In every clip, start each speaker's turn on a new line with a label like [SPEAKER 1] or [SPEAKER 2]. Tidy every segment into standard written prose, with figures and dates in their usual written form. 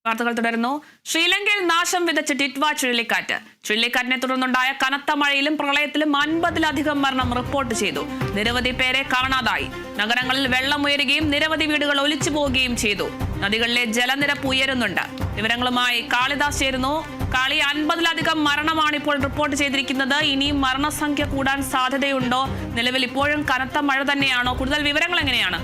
[SPEAKER 1] വാർത്തകൾ തുടരുന്നു. ശ്രീലങ്കയിൽ നാശം വിതച്ച ടിറ്റ്വ ചുഴലിക്കാറ്റ്. ചുഴലിക്കാറ്റിനെ തുടർന്നുണ്ടായ കനത്ത മഴയിലും പ്രളയത്തിലും 50-ലധികം മരണം റിപ്പോർട്ട് ചെയ്തു. നിരവധി പേരെ കാണാതായി. നഗരങ്ങളിൽ വെള്ളമുയരുകയും നിരവധി വീടുകൾ ഒലിച്ചു പോവുകയും ചെയ്തു. നദികളിലെ ജലനിരപ്പ് ഉയരുന്നുണ്ട്. വിവരങ്ങളുമായി കാളിദാസ് ചേരുന്നു. കാളി, 50-ലധികം മരണമാണ് ഇപ്പോൾ റിപ്പോർട്ട് ചെയ്തിരിക്കുന്നത്. ഇനിയും മരണസംഖ്യ കൂടാൻ സാധ്യതയുണ്ടോ? നിലവിൽ ഇപ്പോഴും കനത്ത മഴ തന്നെയാണോ? കൂടുതൽ വിവരങ്ങൾ എങ്ങനെയാണ്?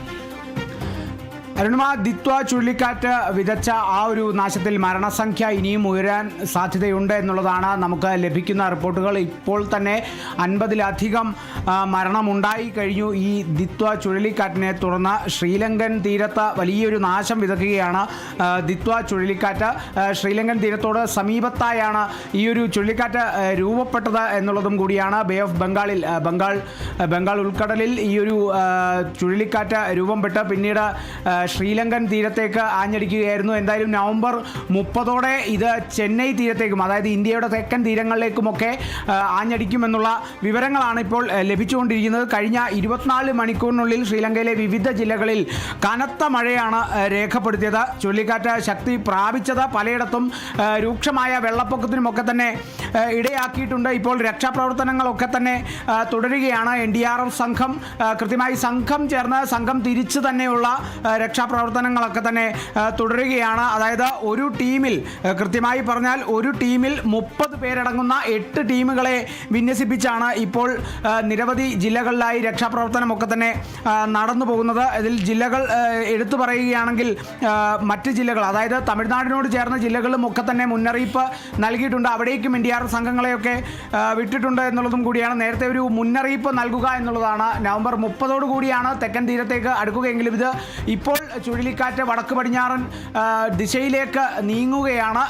[SPEAKER 2] അരുണിമ, ദിത്വ ചുഴലിക്കാറ്റ് വിതച്ച ആ ഒരു നാശത്തിൽ മരണസംഖ്യ ഇനിയും ഉയരാൻ സാധ്യതയുണ്ട് എന്നുള്ളതാണ് നമുക്ക് ലഭിക്കുന്ന റിപ്പോർട്ടുകൾ. ഇപ്പോൾ തന്നെ 50-ലധികം മരണമുണ്ടായി കഴിഞ്ഞു. ഈ ദിത്വ ചുഴലിക്കാറ്റിനെ തുടർന്ന് ശ്രീലങ്കൻ തീരത്ത് വലിയൊരു നാശം വിതയ്ക്കുകയാണ് ദിത്വ ചുഴലിക്കാറ്റ്. ശ്രീലങ്കൻ തീരത്തോട് സമീപത്തായാണ് ഈ ഒരു ചുഴലിക്കാറ്റ് രൂപപ്പെട്ടത് എന്നുള്ളതും കൂടിയാണ്. ബേ ഓഫ് ബംഗാളിൽ ബംഗാൾ ഉൾക്കടലിൽ ഈ ഒരു ചുഴലിക്കാറ്റ് രൂപപ്പെട്ട് പിന്നീട് ശ്രീലങ്കൻ തീരത്തേക്ക് ആഞ്ഞടിക്കുകയായിരുന്നു. എന്തായാലും നവംബർ 30 ഇത് ചെന്നൈ തീരത്തേക്കും, അതായത് ഇന്ത്യയുടെ തെക്കൻ തീരങ്ങളിലേക്കുമൊക്കെ ആഞ്ഞടിക്കുമെന്നുള്ള വിവരങ്ങളാണ് ഇപ്പോൾ ലഭിച്ചുകൊണ്ടിരിക്കുന്നത്. കഴിഞ്ഞ 24 മണിക്കൂറിനുള്ളിൽ ശ്രീലങ്കയിലെ വിവിധ ജില്ലകളിൽ കനത്ത മഴയാണ് രേഖപ്പെടുത്തിയത്. ചുഴലിക്കാറ്റ് ശക്തി പ്രാപിച്ചത് പലയിടത്തും രൂക്ഷമായ വെള്ളപ്പൊക്കത്തിനുമൊക്കെ തന്നെ ഇടയാക്കിയിട്ടുണ്ട്. ഇപ്പോൾ രക്ഷാപ്രവർത്തനങ്ങളൊക്കെ തന്നെ തുടരുകയാണ്. NDRF സംഘം കൃത്യമായി സംഘം തിരിച്ച് തന്നെയുള്ള രക്ഷാപ്രവർത്തനങ്ങളൊക്കെ തന്നെ തുടരുകയാണ്. അതായത് ഒരു ടീമിൽ, കൃത്യമായി പറഞ്ഞാൽ ഒരു ടീമിൽ 30 പേരടങ്ങുന്ന 8 ടീമുകളെ വിന്യസിപ്പിച്ചാണ് ഇപ്പോൾ നിരവധി ജില്ലകളിലായി രക്ഷാപ്രവർത്തനമൊക്കെ തന്നെ നടന്നു പോകുന്നത്. ഇതിൽ ജില്ലകൾ എടുത്തു പറയുകയാണെങ്കിൽ മറ്റ് ജില്ലകൾ, അതായത് തമിഴ്നാടിനോട് ചേർന്ന ജില്ലകളിലും ഒക്കെ തന്നെ മുന്നറിയിപ്പ് നൽകിയിട്ടുണ്ട്. അവിടേക്കും NDRF സംഘങ്ങളെയൊക്കെ വിട്ടിട്ടുണ്ട് എന്നുള്ളതും കൂടിയാണ്. നേരത്തെ ഒരു മുന്നറിയിപ്പ് നൽകുക എന്നുള്ളതാണ്. നവംബർ 30 കൂടിയാണ് തെക്കൻ തീരത്തേക്ക് അടുക്കുകയെങ്കിലും ഇത് ഇപ്പോൾ ചുഴലിക്കാറ്റ് വടക്ക് പടിഞ്ഞാറൻ ദിശയിലേക്ക് നീങ്ങുകയാണ്.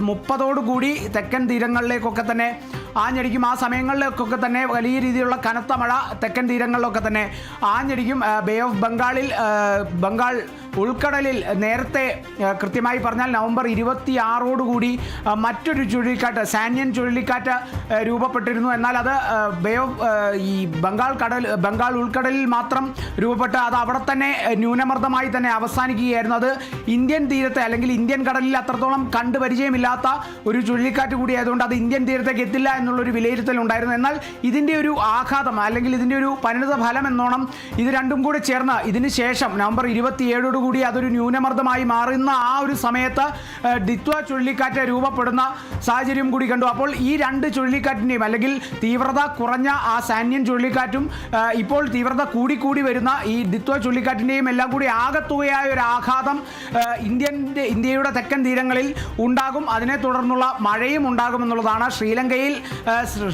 [SPEAKER 2] 30 കൂടി തെക്കൻ തീരങ്ങളിലേക്കൊക്കെ തന്നെ ആഞ്ഞടിക്കും. ആ സമയങ്ങളിലേക്കൊക്കെ തന്നെ വലിയ രീതിയിലുള്ള കനത്ത മഴ തെക്കൻ തീരങ്ങളിലൊക്കെ തന്നെ ആഞ്ഞടിക്കും. ബേ ഓഫ് ബംഗാൾ ഉൾക്കടലിൽ നേരത്തെ കൃത്യമായി പറഞ്ഞാൽ നവംബർ 26 കൂടി മറ്റൊരു ചുഴലിക്കാറ്റ്, സാന്യൻ ചുഴലിക്കാറ്റ് രൂപപ്പെട്ടിരുന്നു. എന്നാൽ അത് ഈ ബംഗാൾ ഉൾക്കടലിൽ മാത്രം രൂപപ്പെട്ട് അത് അവിടെ തന്നെ ന്യൂനമർദ്ദമായി തന്നെ അവസാനിക്കുകയായിരുന്നു. അത് ഇന്ത്യൻ തീരത്തെ അല്ലെങ്കിൽ ഇന്ത്യൻ കടലിൽ അത്രത്തോളം കണ്ടു പരിചയമില്ലാത്ത ഒരു ചുഴലിക്കാറ്റ് കൂടി ആയതുകൊണ്ട് അത് ഇന്ത്യൻ തീരത്തേക്ക് എത്തില്ല എന്നുള്ളൊരു വിലയിരുത്തൽ ഉണ്ടായിരുന്നു. എന്നാൽ ഇതിൻ്റെ ഒരു ആഘാതം അല്ലെങ്കിൽ ഇതിൻ്റെ ഒരു പരിണിത ഫലം എന്നോണം ഇത് രണ്ടും കൂടി ചേർന്ന് ഇതിന് ശേഷം നവംബർ 27 കൂടി അതൊരു ന്യൂനമർദ്ദമായി മാറുന്ന ആ ഒരു സമയത്ത് ദിത്വ ചുഴലിക്കാറ്റ് രൂപപ്പെടുന്ന സാഹചര്യം കൂടി കണ്ടു. അപ്പോൾ ഈ രണ്ട് ചുഴലിക്കാറ്റിൻ്റെയും അല്ലെങ്കിൽ തീവ്രത കുറഞ്ഞ ആ സാന്യൻ ചുഴലിക്കാറ്റും ഇപ്പോൾ തീവ്രത കൂടി വരുന്ന ഈ ദിത്വ ചുഴലിക്കാറ്റിൻ്റെയും എല്ലാം കൂടി ആകത്തുകയായ ഒരു ആഘാതം ഇന്ത്യയുടെ തെക്കൻ തീരങ്ങളിൽ ഉണ്ടാകും. അതിനെ തുടർന്നുള്ള മഴയും ഉണ്ടാകുമെന്നുള്ളതാണ്.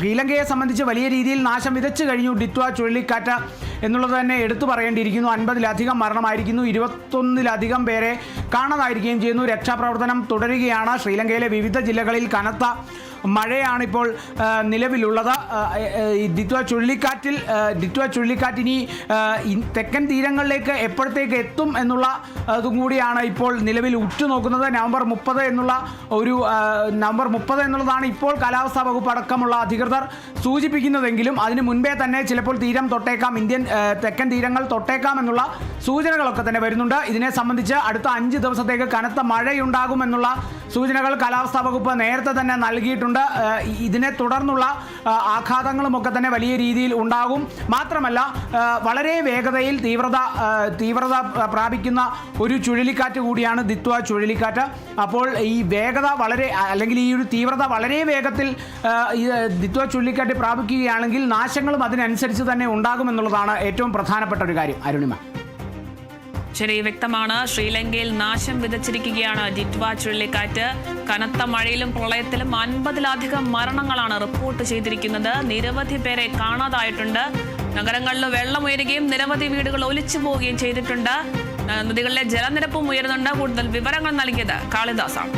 [SPEAKER 2] ശ്രീലങ്കയെ സംബന്ധിച്ച് വലിയ രീതിയിൽ നാശം വിതച്ചു കഴിഞ്ഞു ദിത്വ ചുഴലിക്കാറ്റ് എന്നുള്ളത് തന്നെ എടുത്തു പറയേണ്ടിയിരിക്കുന്നു. 50-ലധികം മരണമായിരിക്കുന്നു, 21-ലധികം പേരെ കാണാതായിരിക്കുകയും ചെയ്യുന്നു. രക്ഷാപ്രവർത്തനം തുടരുകയാണ്. ശ്രീലങ്കയിലെ വിവിധ ജില്ലകളിൽ കനത്ത മഴയാണിപ്പോൾ നിലവിലുള്ളത്. ദിത്വ ചുഴലിക്കാറ്റ് ഇനി തെക്കൻ തീരങ്ങളിലേക്ക് എപ്പോഴത്തേക്ക് എത്തും എന്നുള്ള അതും കൂടിയാണ് ഇപ്പോൾ നിലവിൽ ഉറ്റുനോക്കുന്നത്. നവംബർ 30 എന്നുള്ളതാണ് ഇപ്പോൾ കാലാവസ്ഥാ വകുപ്പ് അടക്കമുള്ള അധികൃതർ സൂചിപ്പിക്കുന്നതെങ്കിലും അതിന് മുൻപേ തന്നെ ചിലപ്പോൾ തീരം തൊട്ടേക്കാം, ഇന്ത്യൻ തെക്കൻ തീരങ്ങൾ തൊട്ടേക്കാം എന്നുള്ള സൂചനകളൊക്കെ തന്നെ വരുന്നുണ്ട്. ഇതിനെ സംബന്ധിച്ച് അടുത്ത 5 ദിവസത്തേക്ക് കനത്ത മഴയുണ്ടാകുമെന്നുള്ള സൂചനകൾ കാലാവസ്ഥാ വകുപ്പ് നേരത്തെ തന്നെ നൽകിയിട്ടുണ്ട്. ഇതിനെ തുടർന്നുള്ള ആഘാതങ്ങളുമൊക്കെ തന്നെ വലിയ രീതിയിൽ ഉണ്ടാകും. മാത്രമല്ല വളരെ വേഗതയിൽ തീവ്രത പ്രാപിക്കുന്ന ഒരു ചുഴലിക്കാറ്റ് കൂടിയാണ് ദിത്വ ചുഴലിക്കാറ്റ്. അപ്പോൾ ഈ വേഗത അല്ലെങ്കിൽ ഈ ഒരു തീവ്രത വളരെ വേഗത്തിൽ ദിത്വ ചുഴലിക്കാറ്റ് പ്രാപിക്കുകയാണെങ്കിൽ നാശങ്ങളും അതിനനുസരിച്ച് തന്നെ ഉണ്ടാകുമെന്നുള്ളതാണ് ഏറ്റവും പ്രധാനപ്പെട്ട ഒരു കാര്യം. അരുണിമ,
[SPEAKER 1] ശരി, വ്യക്തമാണ്. ശ്രീലങ്കയിൽ നാശം വിതച്ചിരിക്കുകയാണ് ദിത്വ ചുഴലിക്കാറ്റ്. കനത്ത മഴയിലും പ്രളയത്തിലും 50-ലധികം മരണങ്ങളാണ് റിപ്പോർട്ട് ചെയ്തിരിക്കുന്നത്. നിരവധി പേരെ കാണാതായിട്ടുണ്ട്. നഗരങ്ങളിൽ വെള്ളമുയരുകയും നിരവധി വീടുകൾ ഒലിച്ചു പോവുകയും ചെയ്തിട്ടുണ്ട്. നദികളിലെ ജലനിരപ്പും ഉയരുന്നുണ്ട്. കൂടുതൽ വിവരങ്ങൾ നൽകിയത് കാളിദാസാണ്.